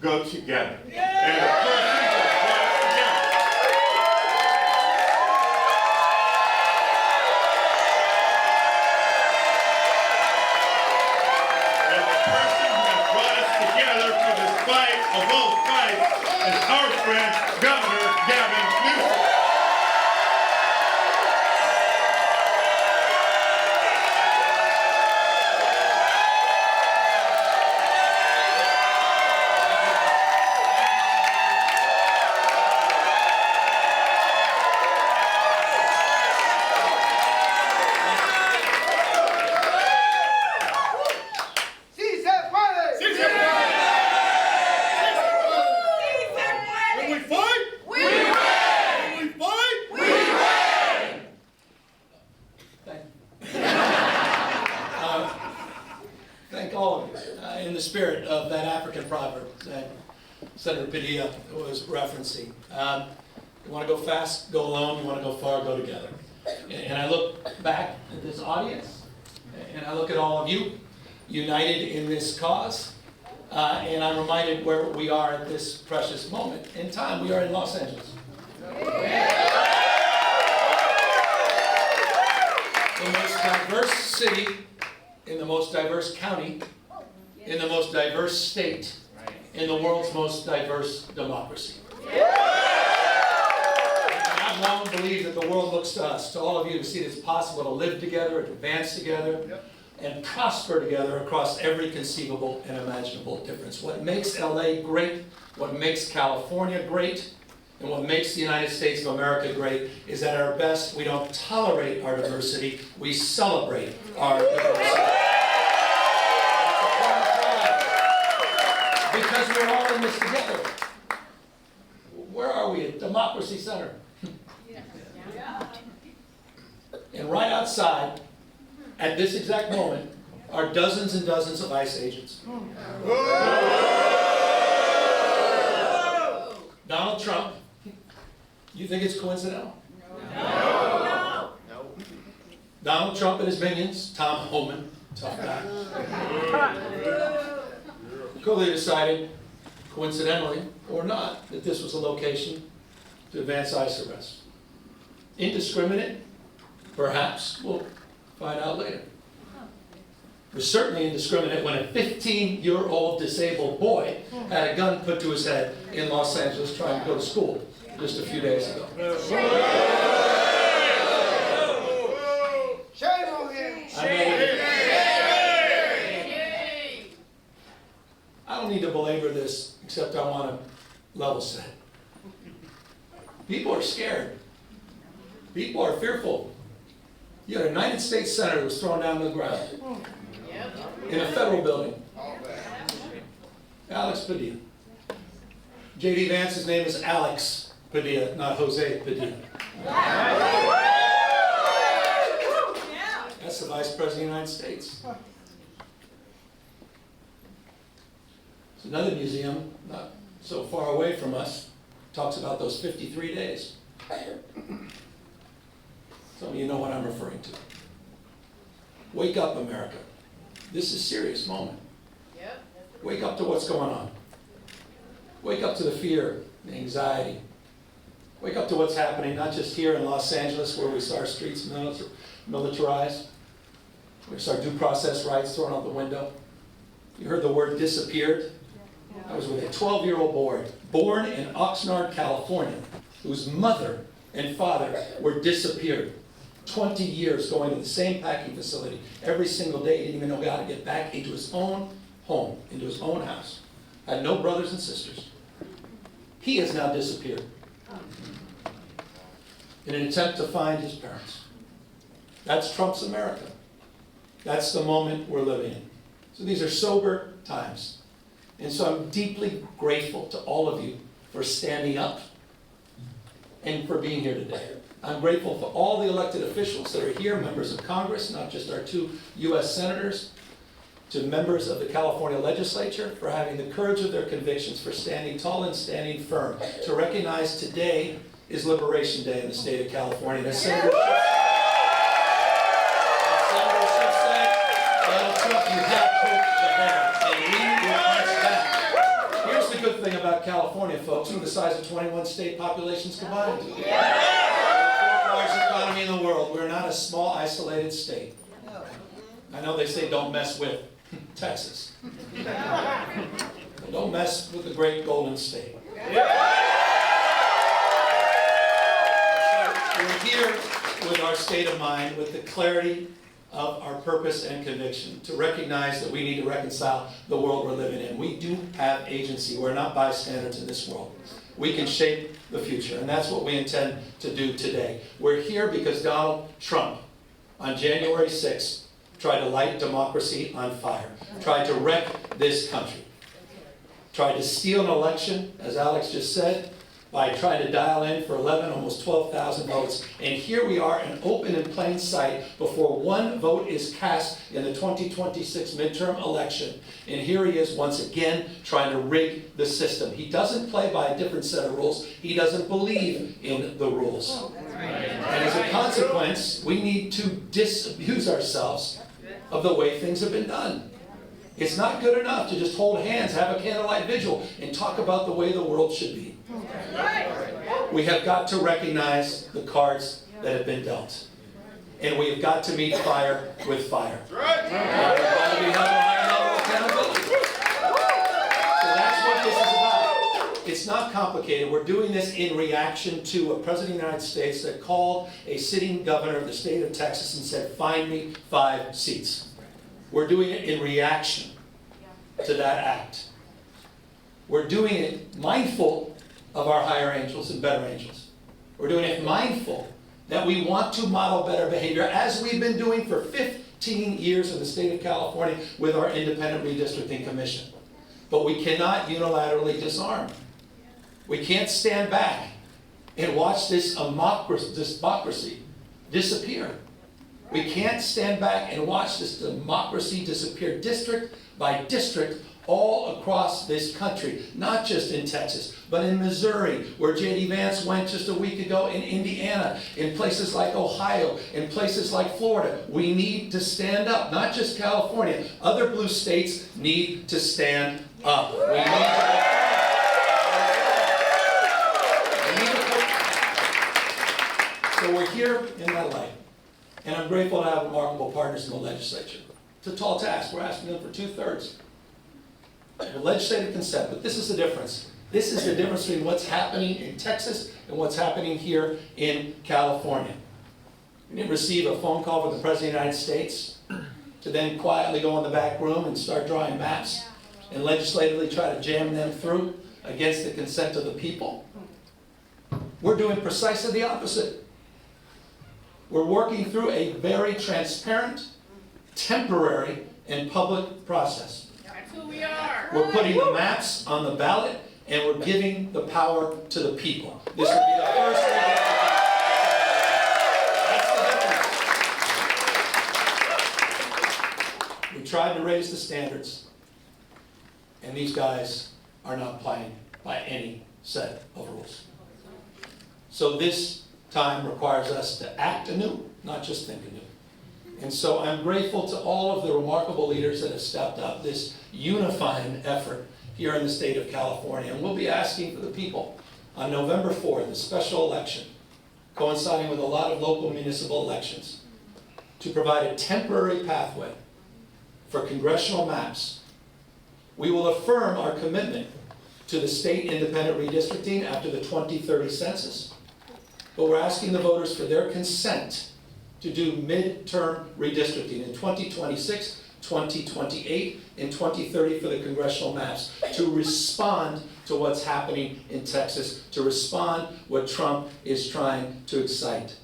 go together. And of course, we go together. And the person who has brought us together for this fight of all fights is our friend, Governor Gavin Newsom. Thank all of you in the spirit of that African proverb that Senator Padilla was referencing. You want to go fast, go alone. You want to go far, go together. And I look back at this audience, and I look at all of you united in this cause, and I'm reminded where we are at this precious moment in time. We are in Los Angeles. The most diverse city, in the most diverse county, in the most diverse state, in the world's most diverse democracy. And I've long believed that the world looks to us, to all of you, to see that it's possible to live together, to advance together, and prosper together across every conceivable and imaginable difference. What makes LA great, what makes California great, and what makes the United States of America great is that at our best, we don't tolerate our diversity, we celebrate our diversity. Because we're all in this together. Where are we? At Democracy Center. And right outside, at this exact moment, are dozens and dozens of ICE agents. Donald Trump, you think it's coincidental? No. Donald Trump and his minions, Tom Homan, tough guy, clearly decided, coincidentally or not, that this was a location to advance ICE arrests. Indiscriminate? Perhaps. We'll find out later. It was certainly indiscriminate when a 15-year-old disabled boy had a gun put to his head in Los Angeles trying to go to school just a few days ago. Shame on him! I don't need to belabor this, except I want to level set. People are scared. People are fearful. You had a United States Senator who was thrown down to the ground in a federal building. Alex Padilla. J.D. Vance's name is Alex Padilla, not Jose Padilla. That's the Vice President of the United States. There's another museum, not so far away from us, talks about those 53 days. Some of you know what I'm referring to. Wake up, America. This is a serious moment. Wake up to what's going on. Wake up to the fear, the anxiety. Wake up to what's happening, not just here in Los Angeles, where we saw our streets militarized. We saw due process rights thrown out the window. You heard the word disappeared. I was with a 12-year-old boy, born in Oxnard, California, whose mother and father were disappeared. 20 years going to the same packing facility every single day. He didn't even know how to get back into his own home, into his own house. Had no brothers and sisters. He has now disappeared in an attempt to find his parents. That's Trump's America. That's the moment we're living in. So these are sober times. And so I'm deeply grateful to all of you for standing up and for being here today. I'm grateful for all the elected officials that are here, members of Congress, not just our 2 U.S. senators, to members of the California legislature for having the courage of their convictions, for standing tall and standing firm, to recognize today is Liberation Day in the state of California. And as Senator Schiff said, Donald Trump, you have hope to bear, and we will punch back. Here's the the good thing about California, folks. We're the size of 21 state populations combined. We're the fourth largest economy in the world. We're not a small, isolated state. I know they say don't mess with Texas. Don't mess with the great Golden State. We're here with our state of mind, with the clarity of our purpose and conviction, to recognize that we need to reconcile the world we're living in. We do have agency. We're not bystanders in this world. We can shape the future, and that's what we intend to do today. We're here because Donald Trump, on January 6th, tried to light democracy on fire, tried to wreck this country, tried to steal an election, as Alex just said, by trying to dial in for 11, almost 12,000 votes. And here we are, in open and plain sight, before one vote is cast in the 2026 midterm election. And here he is once again trying to rig the system. He doesn't play by a different set of rules. He doesn't believe in the rules. And as a consequence, we need to disabuse ourselves of the way things have been done. It's not good enough to just hold hands, have a candlelight vigil, and talk about the way the world should be. We have got to recognize the cards that have been dealt. And we have got to meet fire with fire. We've got to be held to a higher level of accountability. So that's what this is about. It's not complicated. We're doing this in reaction to a president of the United States that called a sitting governor of the state of Texas and said, "Find me 5 seats." We're doing it in reaction to that act. We're doing it mindful of our higher angels and better angels. We're doing it mindful that we want to model better behavior, as we've been doing for 15 years in the state of California with our Independent Redistricting Commission. But we cannot unilaterally disarm. We can't stand back and watch this democracy disappear. We can't stand back and watch this democracy disappear district by district all across this country, not just in Texas, but in Missouri, where J.D. Vance went just a week ago, in Indiana, in places like Ohio, in places like Florida. We need to stand up, not just California. Other blue states need to stand up. We need to So we're here in that light. And I'm grateful to have remarkable partners in the legislature. It's a tall task. We're asking them for 2/3. Legislative consent, but this is the difference. This is the difference between what's happening in Texas and what's happening here in California. We didn't receive a phone call from the President of the United States to then quietly go in the back room and start drawing maps and legislatively try to jam them through against the consent of the people. We're doing precisely the opposite. We're working through a very transparent, temporary, and public process. That's who we are. We're putting the maps on the ballot, and we're giving the power to the people. This will be the first That's the difference. We tried to raise the standards, and these guys are not playing by any set of rules. So this time requires us to act anew, not just think anew. And so I'm grateful to all of the remarkable leaders that have stepped up this unifying effort here in the state of California. And we'll be asking for the people on November 4th, the special election, coinciding with a lot of local municipal elections, to provide a temporary pathway for congressional maps. We will affirm our commitment to the state independent redistricting after the 2030 census. But we're asking the voters for their consent to do midterm redistricting in 2026, 2028, and 2030 for the congressional maps, to respond to what's happening in Texas, to respond what Trump is trying to excite.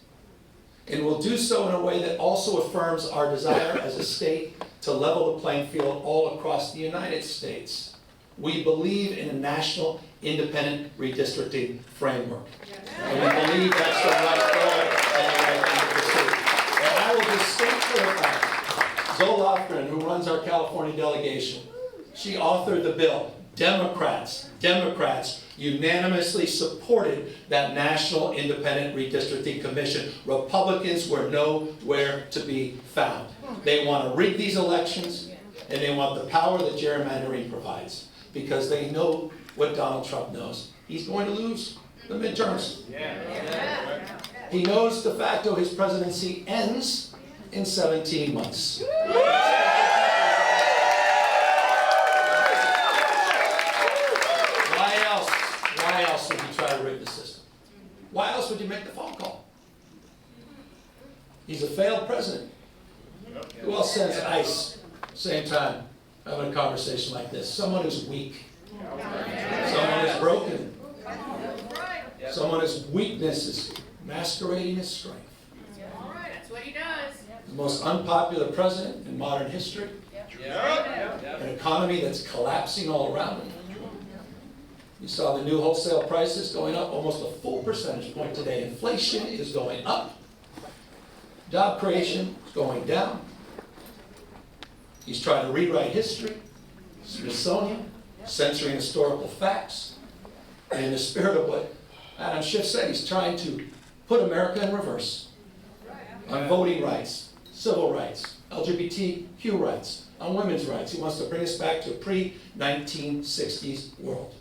And we'll do so in a way that also affirms our desire as a state to level the playing field all across the United States. We believe in a national independent redistricting framework. And we believe that's the right goal and the right thing to pursue. And I will just state for the fact, Zoe Lofgren, who runs our California delegation, she authored the bill. Democrats unanimously supported that National Independent Redistricting Commission. Republicans were nowhere to be found. They want to rig these elections, and they want the power that gerrymandering provides, because they know what Donald Trump knows. He's going to lose the midterms. He knows de facto his presidency ends in 17 months. Why else would you try to rig the system? Why else would you make the phone call? He's a failed president. Who else sends ICE, same time, having a conversation like this? Someone who's weak. Someone who's broken. Someone whose weakness is masquerading as strength. That's what he does. The most unpopular president in modern history. An economy that's collapsing all around him. You saw the new wholesale prices going up almost a full percentage point today. Inflation is going up. Job creation is going down. He's trying to rewrite history, Smithsonian, censoring historical facts. And in the spirit of what Adam Schiff said, he's trying to put America in reverse on voting rights, civil rights, LGBTQ rights, on women's rights. He wants to bring us back to a pre-1960s world.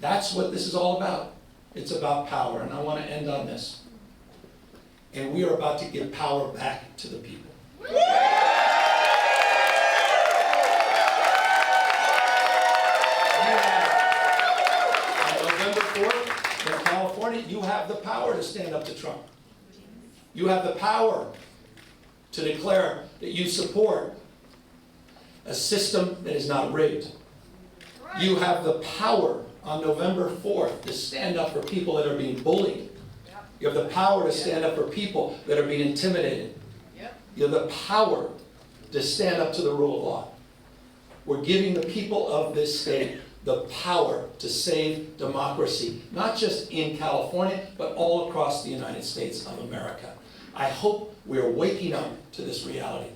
That's what this is all about. It's about power, and I want to end on this. And we are about to give power back to the people. On November 4th in California, you have the power to stand up to Trump. You have the power to declare that you support a system that is not rigged. You have the power on November 4th to stand up for people that are being bullied. You have the power to stand up for people that are being intimidated. You have the power to stand up to the rule of law. We're giving the people of this state the power to save democracy, not just in California, but all across the United States of America. I hope we are waking up to this reality.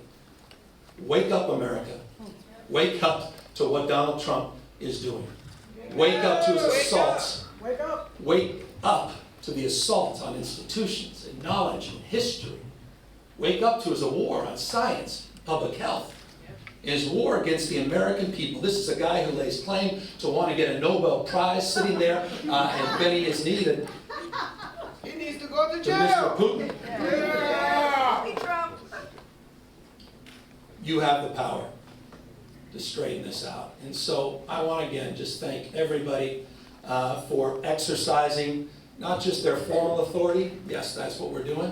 Wake up, America. Wake up to what Donald Trump is doing. Wake up to his assaults. Wake up. Wake up to the assault on institutions and knowledge and history. Wake up to his war on science, public health, his war against the American people. This is a guy who lays claim to want to get a Nobel Prize, sitting there and bending his knee to He needs to go to Mr. jail. Putin. Yeah. You have the power to straighten this out. And so I want to again just thank everybody for exercising not just their formal authority, yes, that's what we're doing,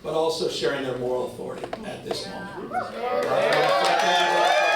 but also sharing their moral authority at this moment. I want to thank everybody for